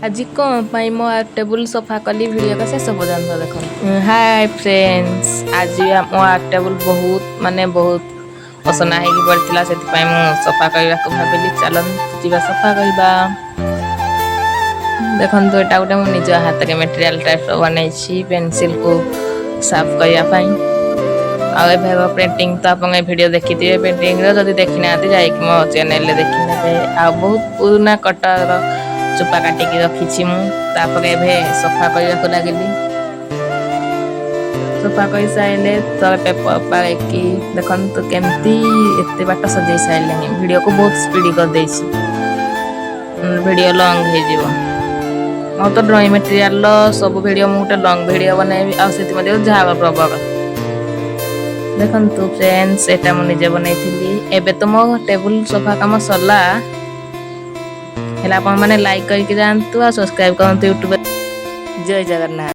आज कौन पाई मो टेबुल सोफा कली वीडियो का शेष पर्यंत देखो। हाय फ्रेंड्स, आज मो टेबुल बहुत माने बहुत असना है पड़ता से सोफा करने को भाविली। चलत जी सोफा करवा देखो तो यहाँ गोटे मुझे निज हाथ के मटेरियल टाइप बनई पेंसिल को साफ करने पेंटिंग तो आप वीडियो देखी थे। पेंटिंग जब देखी ना जाइए मो चैनल देखी आ बहुत पुराना कटर चोपा काटिक रखी मुझे सफा करने को लगिली। सफा कर सारे तले पेपर पारिकी देखते केमती एत बाट सजे सारे वीडियो को बहुत स्पीड कर वीडियो लॉन्ग हो मो तो ड्रॉइंग मटेरियल सब वीडियो मुझे लॉन्ग वीडियो बनैबी आ झाग प्रबल देखु फ्रेंड्स एटा मुझे बनई एबे तो मो टेबुल सोफा काम सरला है। आप लाइक करके जातु आ सब्सक्राइब करते यूट्यूब। जय जगन्नाथ।